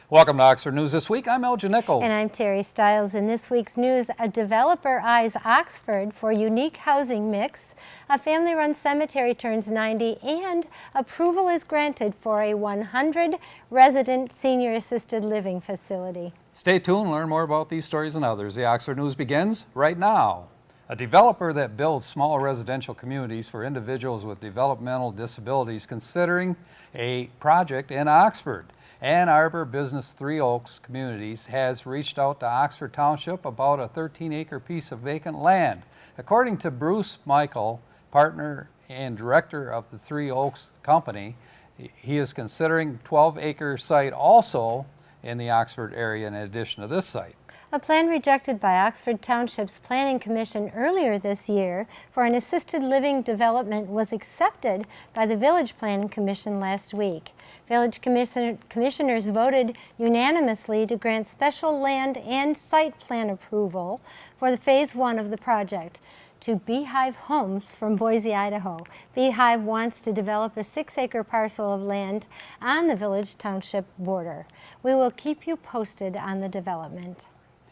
Welcome to Oxford News This Week. I'm Elgin Nichols. And I'm Terry Stiles. In this week's news, a developer eyes Oxford for unique housing mix, a family-run cemetery turns 90, and approval is granted for a 100-resident senior assisted living facility. Stay tuned and learn more about these stories and others. The Oxford News begins right now. A developer that builds small residential communities for individuals with developmental disabilities considering a project in Oxford. Ann Arbor Business Three Oaks Communities has reached out to Oxford Township about a 13-acre piece of vacant land. According to Bruce Michael, partner and director of the Three Oaks Company, he is considering 12-acre site also in the Oxford area in addition to this site. A plan rejected by Oxford Township's Planning Commission earlier this year for an assisted living development was accepted by the Village Planning Commission last week. Village commissioners voted unanimously to grant special land and site plan approval for the Phase 1 of the project to Beehive Homes from Boise, Idaho. Beehive wants to develop a 6-acre parcel of land on the Village Township border. We will keep you posted on the development.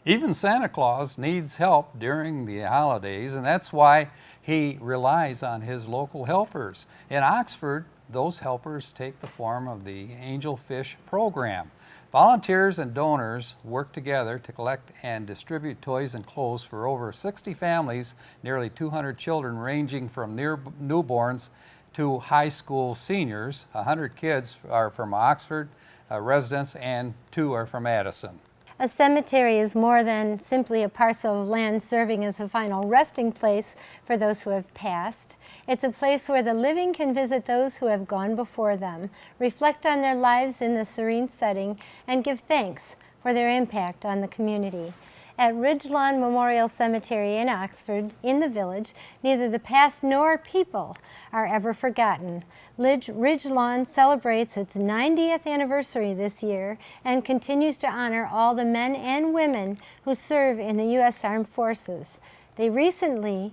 Even Santa Claus needs help during the holidays, and that's why he relies on his local helpers. In Oxford, those helpers take the form of the Angel Fish program. Volunteers and donors work together to collect and distribute toys and clothes for over 60 families, nearly 200 children ranging from newborns to high school seniors. 100 kids are from Oxford residents and 2 are from Addison. A cemetery is more than simply a parcel of land serving as a final resting place for those who have passed. It's a place where the living can visit those who have gone before them, reflect on their lives in the serene setting, and give thanks for their impact on the community. At Ridgelawn Memorial Cemetery in Oxford, in the village, neither the past nor people are ever forgotten. Ridgelawn celebrates its 90th anniversary this year and continues to honor all the men and women who serve in the U.S. Armed Forces. They recently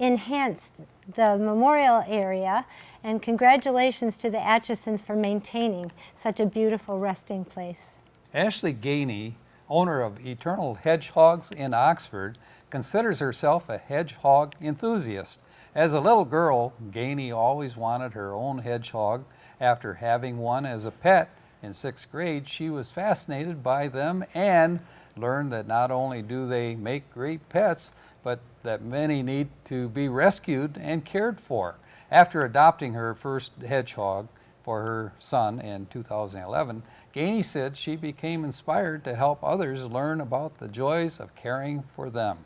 enhanced the memorial area, and congratulations to the Atchisons for maintaining such a beautiful resting place. Ashley Gainey, owner of Eternal Hedgehogs in Oxford, considers herself a hedgehog enthusiast. As a little girl, Gainey always wanted her own hedgehog. After having one as a pet in 6th grade, she was fascinated by them and learned that not only do they make great pets, but that many need to be rescued and cared for. After adopting her first hedgehog for her son in 2011, Gainey said she became inspired to help others learn about the joys of caring for them.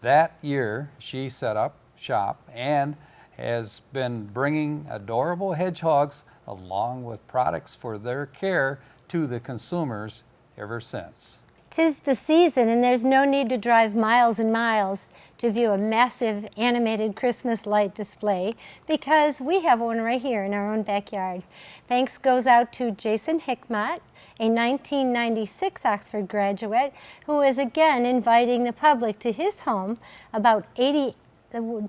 That year, she set up shop and has been bringing adorable hedgehogs along with products for their care to the consumers ever since. 'Tis the season, and there's no need to drive miles and miles to view a massive animated Christmas light display, because we have one right here in our own backyard. Thanks goes out to Jason Hickmott, a 1996 Oxford graduate, who is again inviting the public to his home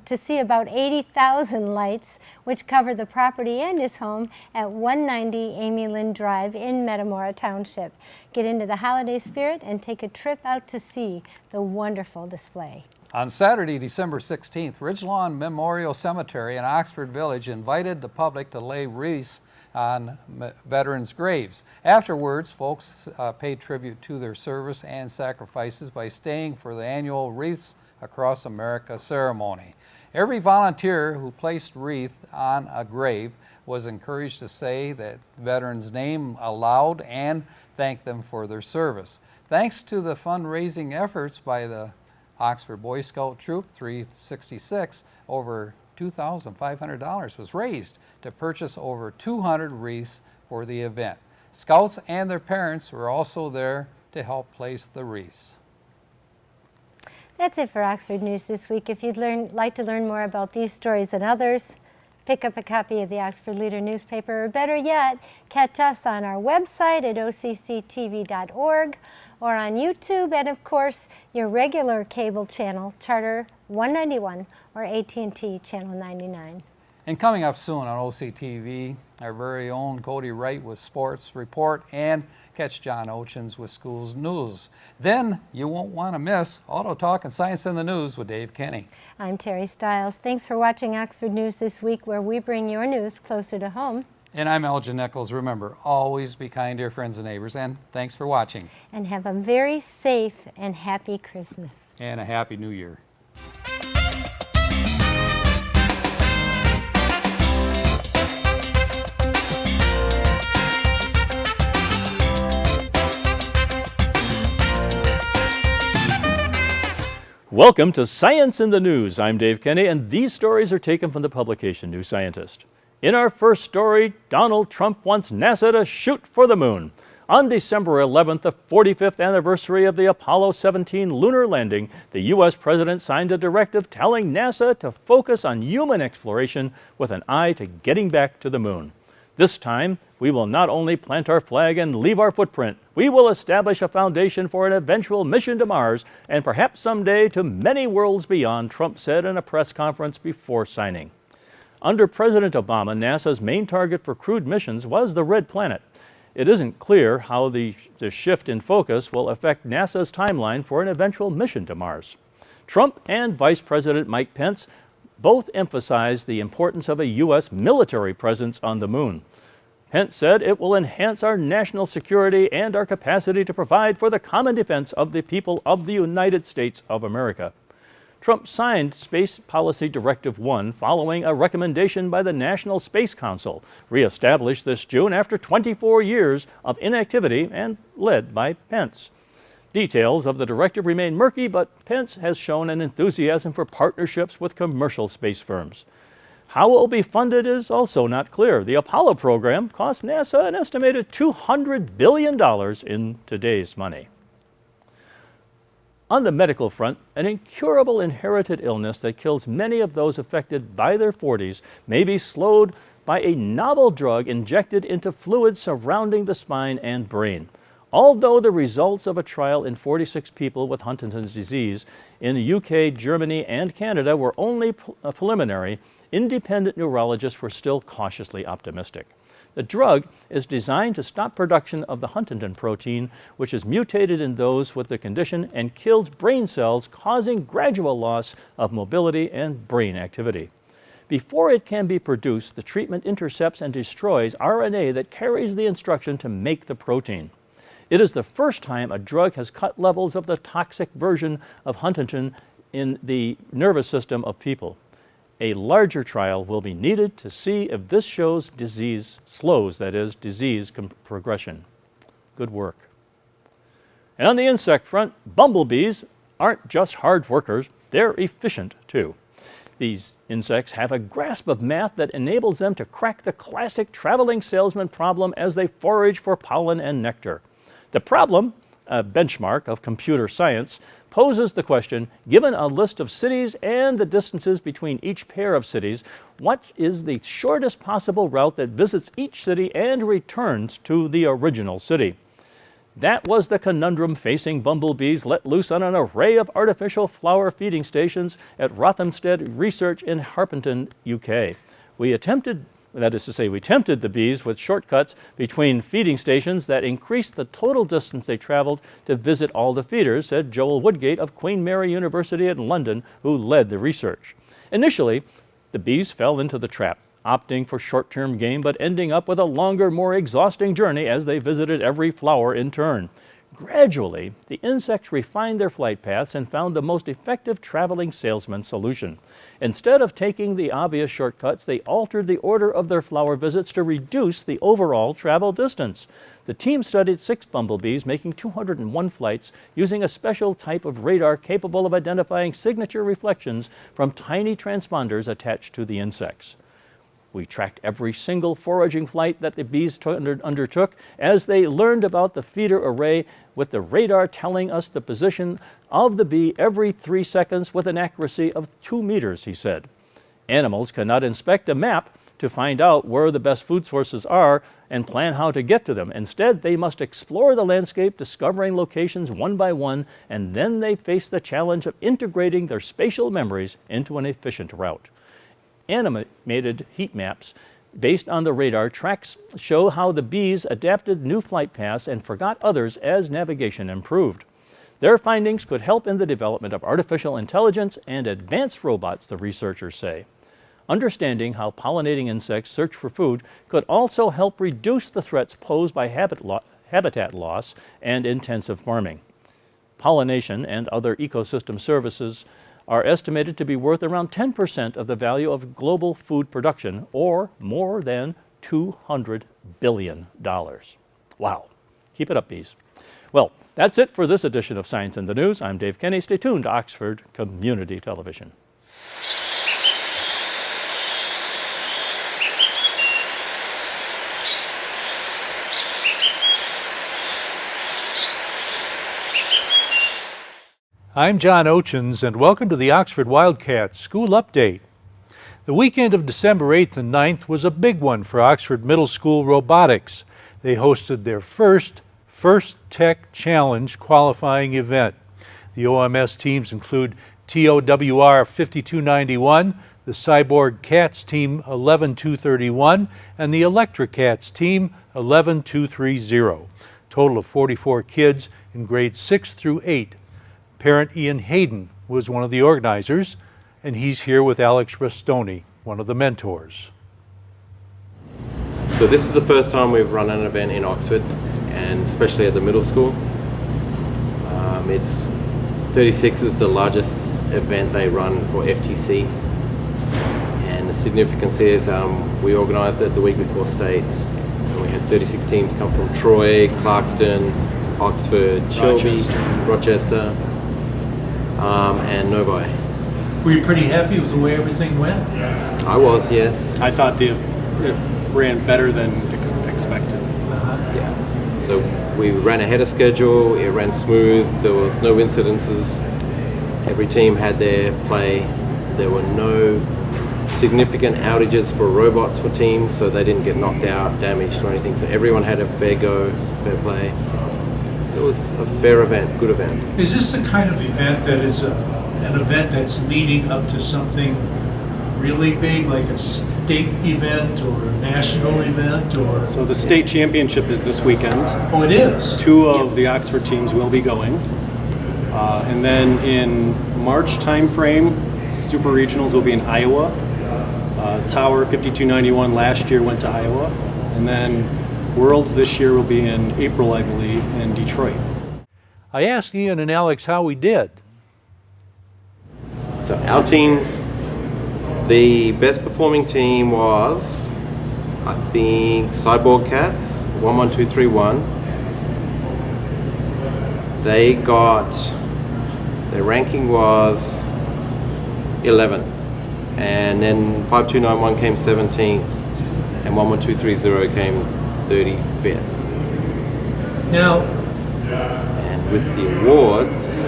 to see about 80,000 lights, which cover the property and his home at 190 Amy Lynn Drive in Metamora Township. Get into the holiday spirit and take a trip out to see the wonderful display. On Saturday, December 16th, Ridgelawn Memorial Cemetery in Oxford Village invited the public to lay wreaths on veterans' graves. Afterwards, folks paid tribute to their service and sacrifices by staying for the annual Wreaths Across America ceremony. Every volunteer who placed wreath on a grave was encouraged to say that veterans' name aloud and thank them for their service. Thanks to the fundraising efforts by the Oxford Boy Scout Troop 366, over $2,500 was raised to purchase over 200 wreaths for the event. Scouts and their parents were also there to help place the wreaths. That's it for Oxford News this week. If you'd like to learn more about these stories and others, pick up a copy of the Oxford Leader newspaper, or better yet, catch us on our website at occtv.org or on YouTube, and of course, your regular cable channel, Charter 191 or AT&T Channel 99. And coming up soon on OCTV, our very own Cody Wright with Sports Report, and catch John Ochins with Schools News. Then you won't want to miss Auto Talk and Science in the News with Dave Kenny. I'm Terry Stiles. Thanks for watching Oxford News this week, where we bring your news closer to home. And I'm Elgin Nichols. Remember, always be kind to your friends and neighbors, and thanks for watching. And have a very safe and happy Christmas. And a Happy New Year. Welcome to Science in the News. I'm Dave Kenny, and these stories are taken from the publication New Scientist. In our first story, Donald Trump wants NASA to shoot for the moon. On December 11th, the 45th anniversary of the Apollo 17 lunar landing, the U.S. president signed a directive telling NASA to focus on human exploration with an eye to getting back to the moon. This time, we will not only plant our flag and leave our footprint, we will establish a foundation for an eventual mission to Mars and perhaps someday to many worlds beyond, Trump said in a press conference before signing. Under President Obama, NASA's main target for crewed missions was the Red Planet. It isn't clear how the shift in focus will affect NASA's timeline for an eventual mission to Mars. Trump and Vice President Mike Pence both emphasized the importance of a U.S. military presence on the moon. Pence said it will enhance our national security and our capacity to provide for the common defense of the people of the United States of America. Trump signed Space Policy Directive 1 following a recommendation by the National Space Council, reestablished this June after 24 years of inactivity and led by Pence. Details of the directive remain murky, but Pence has shown an enthusiasm for partnerships with commercial space firms. How it will be funded is also not clear. The Apollo program cost NASA an estimated $200 billion in today's money. On the medical front, an incurable inherited illness that kills many of those affected by their 40s may be slowed by a novel drug injected into fluids surrounding the spine and brain. Although the results of a trial in 46 people with Huntington's disease in the UK, Germany, and Canada were only preliminary, independent neurologists were still cautiously optimistic. The drug is designed to stop production of the Huntington protein, which is mutated in those with the condition and kills brain cells, causing gradual loss of mobility and brain activity. Before it can be produced, the treatment intercepts and destroys RNA that carries the instruction to make the protein. It is the first time a drug has cut levels of the toxic version of Huntington in the nervous system of people. A larger trial will be needed to see if this slows disease progression. Good work. And on the insect front, bumblebees aren't just hard workers, they're efficient too. These insects have a grasp of math that enables them to crack the classic traveling salesman problem as they forage for pollen and nectar. The problem, a benchmark of computer science, poses the question, given a list of cities and the distances between each pair of cities, what is the shortest possible route that visits each city and returns to the original city? That was the conundrum facing bumblebees let loose on an array of artificial flower feeding stations at Rothamsted Research in Harpenden, UK. We tempted the bees with shortcuts between feeding stations that increased the total distance they traveled to visit all the feeders, said Joel Woodgate of Queen Mary University in London, who led the research. Initially, the bees fell into the trap, opting for short-term gain but ending up with a longer, more exhausting journey as they visited every flower in turn. Gradually, the insects refined their flight paths and found the most effective traveling salesman solution. Instead of taking the obvious shortcuts, they altered the order of their flower visits to reduce the overall travel distance. The team studied 6 bumblebees making 201 flights using a special type of radar capable of identifying signature reflections from tiny transponders attached to the insects. We tracked every single foraging flight that the bees undertook as they learned about the feeder array, with the radar telling us the position of the bee every 3 seconds with an accuracy of 2 meters, he said. Animals cannot inspect a map to find out where the best food sources are and plan how to get to them. Instead, they must explore the landscape, discovering locations one by one, and then they face the challenge of integrating their spatial memories into an efficient route. animated heat maps based on the radar tracks show how the bees adapted new flight paths and forgot others as navigation improved. Their findings could help in the development of artificial intelligence and advanced robots, the researchers say. Understanding how pollinating insects search for food could also help reduce the threats posed by habitat loss and intensive farming. Pollination and other ecosystem services are estimated to be worth around 10% of the value of global food production, or more than $200 billion. Wow. Keep it up, bees. Well, that's it for this edition of Science in the News. I'm Dave Kenny. Stay tuned to Oxford Community Television. I'm John Ochins, and welcome to the Oxford Wildcats School Update. The weekend of December 8th and 9th was a big one for Oxford Middle School Robotics. They hosted their first Tech Challenge qualifying event. The OMS teams include TOWR 5291, the Cyborg Cats Team 11231, and the Electric Cats Team 11230. Total of 44 kids in grades 6 through 8. Parent Ian Hayden was one of the organizers, and he's here with Alex Restoni, one of the mentors. So this is the first time we've run an event in Oxford, and especially at the middle school. It's 36 is the largest event they run for FTC, and the significance is we organised it the week before States, and we had 36 teams come from Troy, Clarkston, Oxford, Shelby, Rochester, and Novi. Were you pretty happy with the way everything went? I was, yes. I thought it ran better than expected. Yeah. So we ran ahead of schedule, it ran smooth, there was no incidences, every team had their play, there were no significant outages for robots for teams, so they didn't get knocked out, damaged or anything, so everyone had a fair go, fair play. It was a fair event, good event. Is this the kind of event that is an event that's leading up to something really big, like a state event or a national event, or? So the state championship is this weekend. Oh, it is? 2 of the Oxford teams will be going. And then in March timeframe, Super Regionals will be in Iowa. Tower 5291 last year went to Iowa. And then Worlds this year will be in April, I believe, in Detroit. I asked Ian and Alex how we did. So our teams, the best performing team was, I think, Cyborg Cats, 11231. Their ranking was 11th, and then 5291 came 17th, and 11230 came 35th. Now, And with the awards,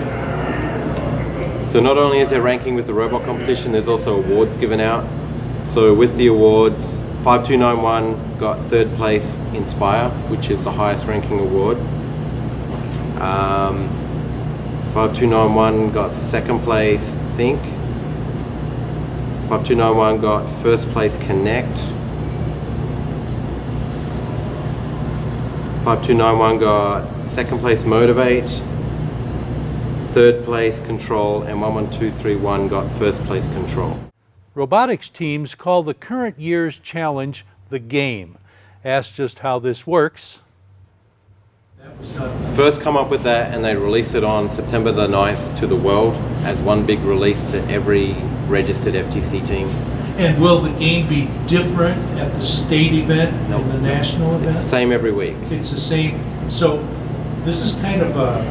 so not only is there ranking with the robot competition, there's also awards given out. So with the awards, 5291 got 3rd place Inspire, which is the highest ranking award. 5291 got 2nd place Think. 5291 got 1st place Connect. 5291 got 2nd place Motivate, 3rd place Control, and 11231 got 1st place Control. Robotics teams call the current year's challenge the game. Asked just how this works. First come up with that, and they released it on September the 9th to the world as one big release to every registered FTC team. and will the game be different at the state event Nope. and the national event? It's the same every week. It's the same. So this is kind of a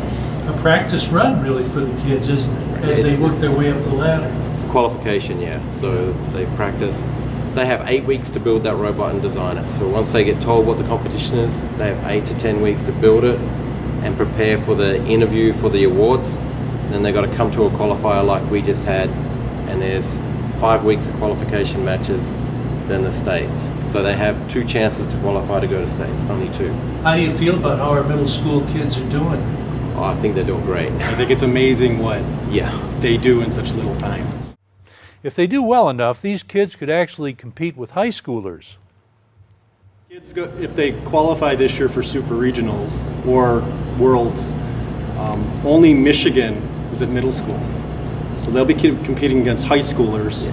practice run, really, for the kids, isn't it? As they work their way up the ladder. It's a qualification, yeah. So they practice. They have 8 weeks to build that robot and design it. So once they get told what the competition is, they have 8 to 10 weeks to build it and prepare for the interview for the awards. Then they got to come to a qualifier like we just had, and there's 5 weeks of qualification matches, then the states. So they have 2 chances to qualify to go to states, only 2. How do you feel about how our middle school kids are doing? Oh, I think they're doing great. I think it's amazing what Yeah. they do in such little time. If they do well enough, these kids could actually compete with high schoolers. Kids go, if they qualify this year for super regionals or worlds, only Michigan is at middle school. So they'll be competing against high schoolers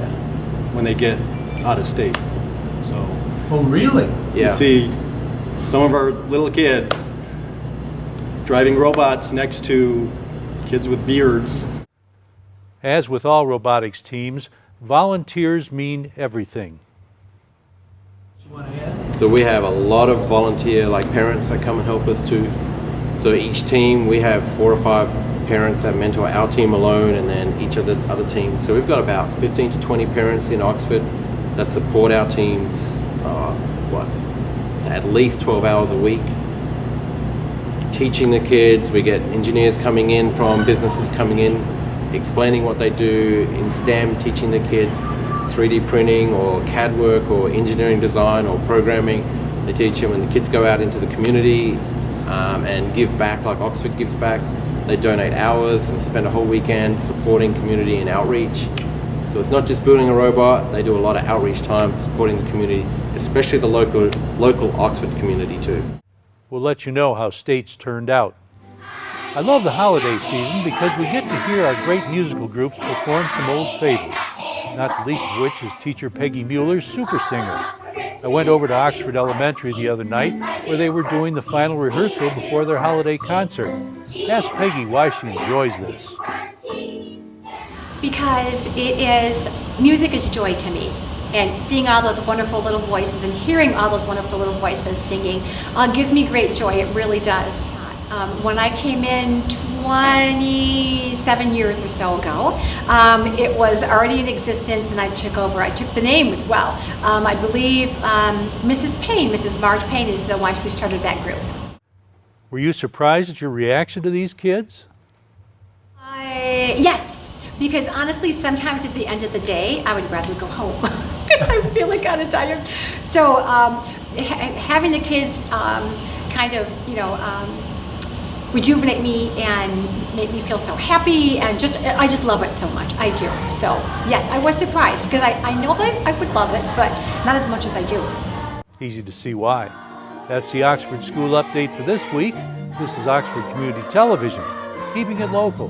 when they get out of state. So Oh, really? you see some of our little kids driving robots next to kids with beards. As with all robotics teams, volunteers mean everything. You want to add? So we have a lot of volunteer, like parents that come and help us too. So each team, we have 4 or 5 parents that mentor our team alone, and then each of the other teams. So we've got about 15 to 20 parents in Oxford that support our teams, at least 12 hours a week. Teaching the kids, we get engineers coming in from businesses coming in, explaining what they do in STEM, teaching the kids 3D printing or CAD work or engineering design or programming. They teach them, and the kids go out into the community and give back like Oxford gives back. They donate hours and spend a whole weekend supporting community and outreach. So it's not just building a robot, they do a lot of outreach time supporting the community, especially the local Oxford community too. We'll let you know how states turned out. I love the holiday season because we get to hear our great musical groups perform some old favorites, not the least of which is teacher Peggy Mueller's Super Singers. I went over to Oxford Elementary the other night where they were doing the final rehearsal before their holiday concert. Ask Peggy why she enjoys this. Because music is joy to me. And seeing all those wonderful little voices and hearing all those wonderful little voices singing gives me great joy. It really does. When I came in 27 years or so ago, it was already in existence, and I took over. I took the name as well. I believe Mrs. Marge Payne is the one who started that group. Were you surprised at your reaction to these kids? Yes, because honestly, sometimes at the end of the day, I would rather go home because I'm feeling kind of tired. So having the kids kind of, rejuvenate me and make me feel so happy, and I just love it so much. I do. So yes, I was surprised because I know that I would love it, but not as much as I do. Easy to see why. That's the Oxford School Update for this week. This is Oxford Community Television, keeping it local.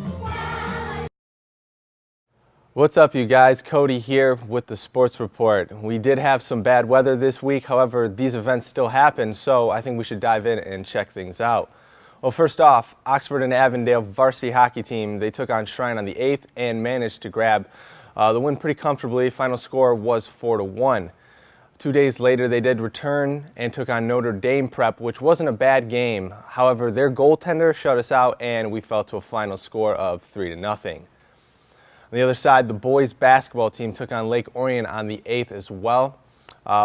What's up, you guys? Cody here with the Sports Report. We did have some bad weather this week. However, these events still happen, so I think we should dive in and check things out. Well, first off, Oxford and Avondale varsity hockey team, they took on Shrine on the 8th and managed to grab the win pretty comfortably. Final score was 4-1. 2 days later, they did return and took on Notre Dame Prep, which wasn't a bad game. However, their goaltender shut us out, and we fell to a final score of 3-0. On the other side, the boys basketball team took on Lake Orion on the 8th as well.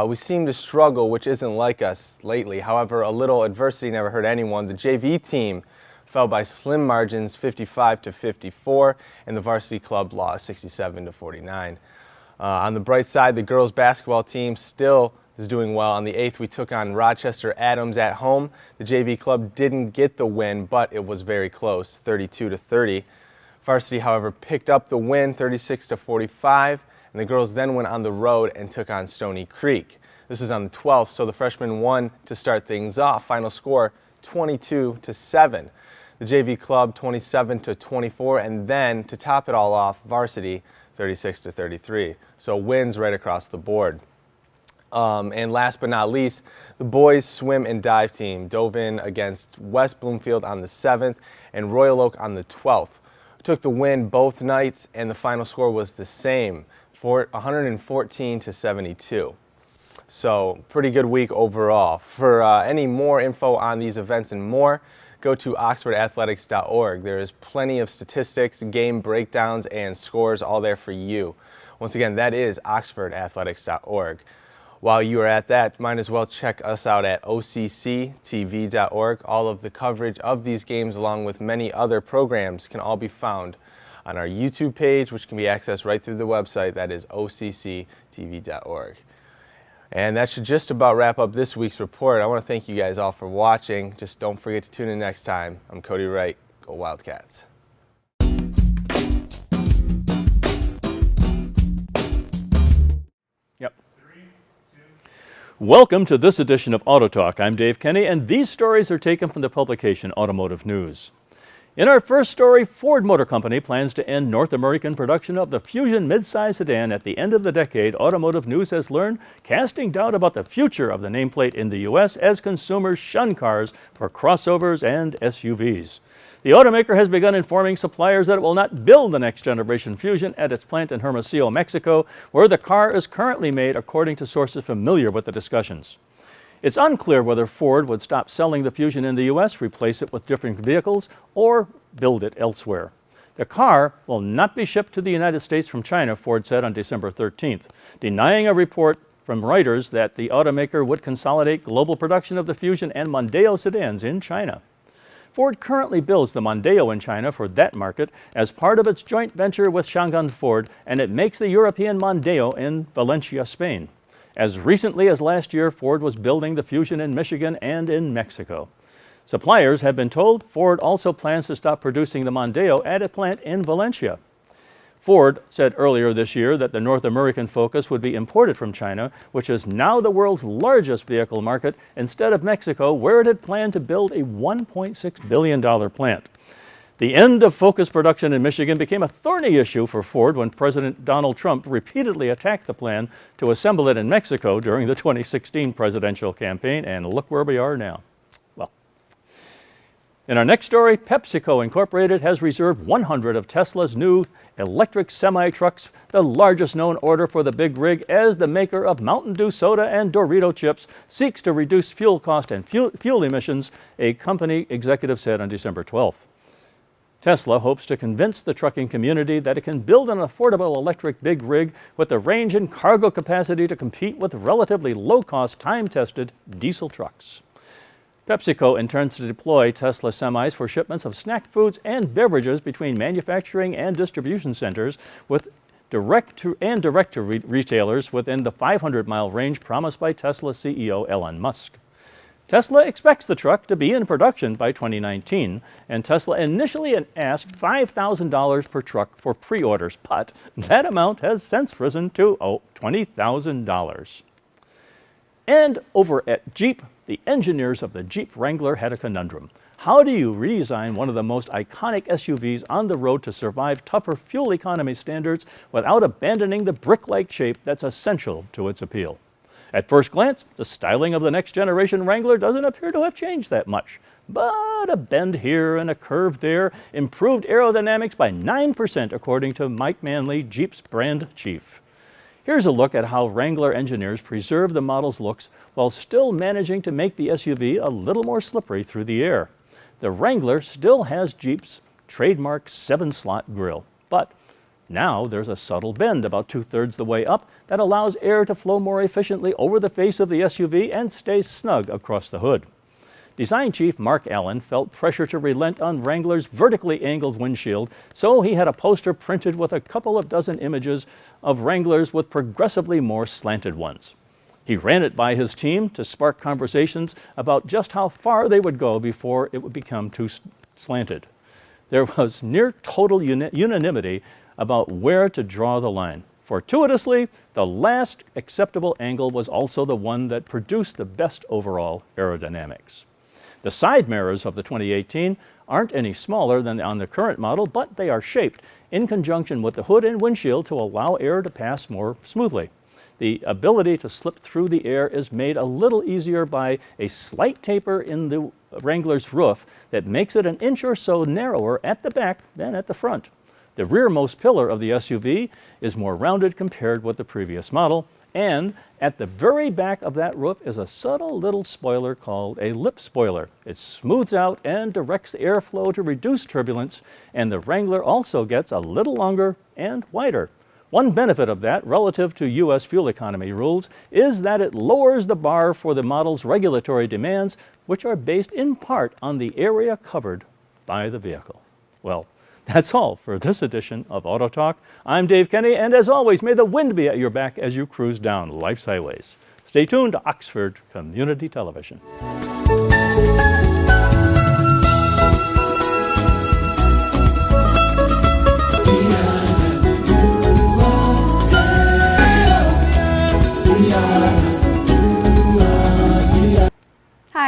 We seem to struggle, which isn't like us lately. However, a little adversity never hurt anyone. The JV team fell by slim margins, 55-54, and the varsity club lost 67-49. On the bright side, the girls basketball team still is doing well. On the 8th, we took on Rochester Adams at home. The JV club didn't get the win, but it was very close, 32-30. Varsity, however, picked up the win, 36-45. And the girls then went on the road and took on Stony Creek. This is on the 12th, so the freshmen won to start things off. Final score, 22-7. The JV club, 27-24, and then to top it all off, varsity, 36-33. So wins right across the board. And last but not least, the boys swim and dive team dove in against West Bloomfield on the 7th and Royal Oak on the 12th. Took the win both nights, and the final score was the same, 114-72. So pretty good week overall. For any more info on these events and more, go to oxfordathletics.org. There is plenty of statistics, game breakdowns, and scores all there for you. Once again, that is oxfordathletics.org. While you are at that, might as well check us out at occtv.org. All of the coverage of these games, along with many other programs, can all be found on our YouTube page, which can be accessed right through the website. That is occtv.org. And that should just about wrap up this week's report. I want to thank you guys all for watching. Just don't forget to tune in next time. I'm Cody Wright. Go Wildcats. Welcome to this edition of Auto Talk. I'm Dave Kenny, and these stories are taken from the publication Automotive News. In our first story, Ford Motor Company plans to end North American production of the Fusion midsize sedan at the end of the decade. Automotive News has learned, casting doubt about the future of the nameplate in the U.S. as consumers shun cars for crossovers and SUVs. The automaker has begun informing suppliers that it will not build the next generation Fusion at its plant in Hermosillo, Mexico, where the car is currently made, according to sources familiar with the discussions. It's unclear whether Ford would stop selling the Fusion in the U.S., replace it with different vehicles, or build it elsewhere. The car will not be shipped to the United States from China, Ford said on December 13th, denying a report from Reuters that the automaker would consolidate global production of the Fusion and Mondeo sedans in China. Ford currently builds the Mondeo in China for that market as part of its joint venture with Changan Ford, and it makes the European Mondeo in Valencia, Spain. As recently as last year, Ford was building the Fusion in Michigan and in Mexico. Suppliers have been told Ford also plans to stop producing the Mondeo at a plant in Valencia. Ford said earlier this year that the North American focus would be imported from China, which is now the world's largest vehicle market, instead of Mexico, where it had planned to build a $1.6 billion plant. The end of Focus production in Michigan became a thorny issue for Ford when President Donald Trump repeatedly attacked the plan to assemble it in Mexico during the 2016 presidential campaign, and look where we are now. Well, in our next story, PepsiCo Incorporated has reserved 100 of Tesla's new electric semi-trucks, the largest known order for the big rig, as the maker of Mountain Dew soda and Dorito chips seeks to reduce fuel cost and fuel emissions, a company executive said on December 12th. Tesla hopes to convince the trucking community that it can build an affordable electric big rig with the range and cargo capacity to compete with relatively low-cost, time-tested diesel trucks. PepsiCo intends to deploy Tesla semis for shipments of snack foods and beverages between manufacturing and distribution centers, with direct to retailers within the 500-mile range promised by Tesla CEO Elon Musk. Tesla expects the truck to be in production by 2019, and Tesla initially asked $5,000 per truck for pre-orders, but that amount has since risen to $20,000. And over at Jeep, the engineers of the Jeep Wrangler had a conundrum. How do you redesign one of the most iconic SUVs on the road to survive tougher fuel economy standards without abandoning the brick-like shape that's essential to its appeal? At first glance, the styling of the next-generation Wrangler doesn't appear to have changed that much. But a bend here and a curve there improved aerodynamics by 9%, according to Mike Manley, Jeep's brand chief. Here's a look at how Wrangler engineers preserve the model's looks while still managing to make the SUV a little more slippery through the air. The Wrangler still has Jeep's trademark 7-slot grille, but now there's a subtle bend about 2/3 the way up that allows air to flow more efficiently over the face of the SUV and stay snug across the hood. Design chief Mark Allen felt pressure to relent on Wrangler's vertically angled windshield, so he had a poster printed with a couple of dozen images of Wranglers with progressively more slanted ones. He ran it by his team to spark conversations about just how far they would go before it would become too slanted. There was near total unanimity about where to draw the line. Fortuitously, the last acceptable angle was also the one that produced the best overall aerodynamics. The side mirrors of the 2018 aren't any smaller than on the current model, but they are shaped in conjunction with the hood and windshield to allow air to pass more smoothly. The ability to slip through the air is made a little easier by a slight taper in the Wrangler's roof that makes it an inch or so narrower at the back than at the front. The rearmost pillar of the SUV is more rounded compared with the previous model, and at the very back of that roof is a subtle little spoiler called a lip spoiler. It smooths out and directs the airflow to reduce turbulence, and the Wrangler also gets a little longer and wider. One benefit of that, relative to U.S. fuel economy rules, is that it lowers the bar for the model's regulatory demands, which are based in part on the area covered by the vehicle. Well, that's all for this edition of Auto Talk. I'm Dave Kenny, and as always, may the wind be at your back as you cruise down life's highways. Stay tuned to Oxford Community Television.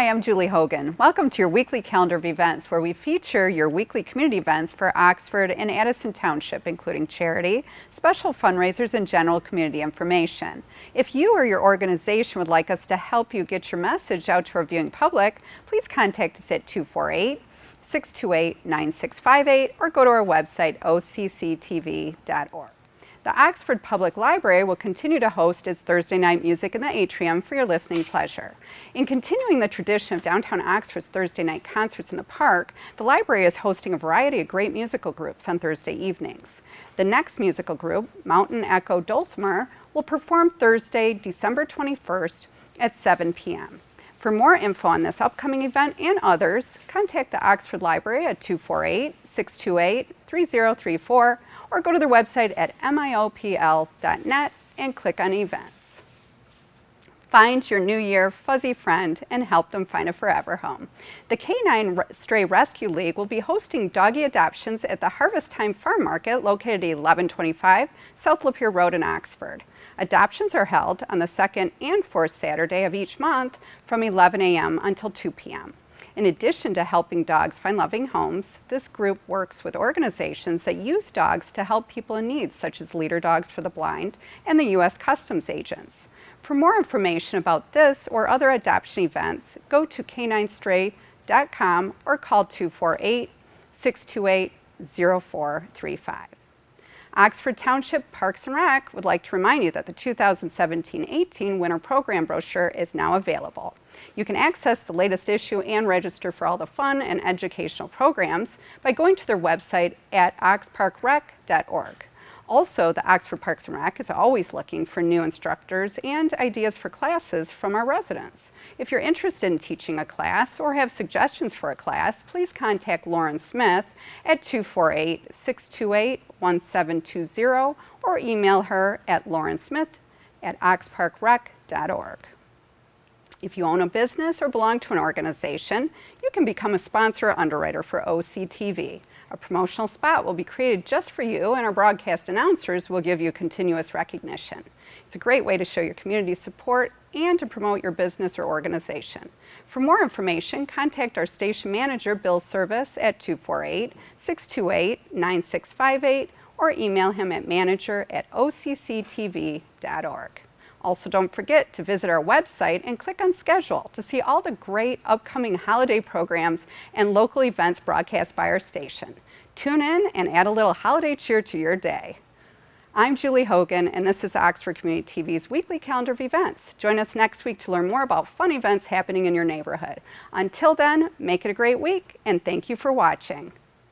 Hi, I'm Julie Hogan. Welcome to your weekly calendar of events where we feature your weekly community events for Oxford and Addison Township, including charity, special fundraisers, and general community information. If you or your organization would like us to help you get your message out to our viewing public, please contact us at 248-628-9658 or go to our website, occtv.org. The Oxford Public Library will continue to host its Thursday night music in the atrium for your listening pleasure. In continuing the tradition of downtown Oxford's Thursday night concerts in the park, the library is hosting a variety of great musical groups on Thursday evenings. The next musical group, Mountain Echo Dulcimer, will perform Thursday, December 21st at 7 p.m. For more info on this upcoming event and others, contact the Oxford Library at 248-628-3034 or go to their website at miopl.net and click on events. Find your New Year fuzzy friend and help them find a forever home. The Canine Stray Rescue League will be hosting doggy adoptions at the Harvest Time Farm Market located at 1125 South Lapeer Road in Oxford. Adoptions are held on the second and fourth Saturday of each month from 11 a.m. until 2 p.m. In addition to helping dogs find loving homes, this group works with organizations that use dogs to help people in need, such as Leader Dogs for the Blind and the U.S. Customs agents. For more information about this or other adoption events, go to caninestray.com or call 248-628-0435. Oxford Township Parks and Rec would like to remind you that the 2017-18 winter program brochure is now available. You can access the latest issue and register for all the fun and educational programs by going to their website at oxparkrec.org. Also, the Oxford Parks and Rec is always looking for new instructors and ideas for classes from our residents. If you're interested in teaching a class or have suggestions for a class, please contact Lauren Smith at 248-628-1720 or email her at laurensmith@oxparkrec.org. If you own a business or belong to an organization, you can become a sponsor or underwriter for OCTV. A promotional spot will be created just for you, and our broadcast announcers will give you continuous recognition. It's a great way to show your community support and to promote your business or organization. For more information, contact our station manager, Bill Service, at 248-628-9658 or email him at manager@occtv.org. Also, don't forget to visit our website and click on Schedule to see all the great upcoming holiday programs and local events broadcast by our station. Tune in and add a little holiday cheer to your day. I'm Julie Hogan, and this is Oxford Community TV's weekly calendar of events. Join us next week to learn more about fun events happening in your neighborhood. Until then, make it a great week, and thank you for watching.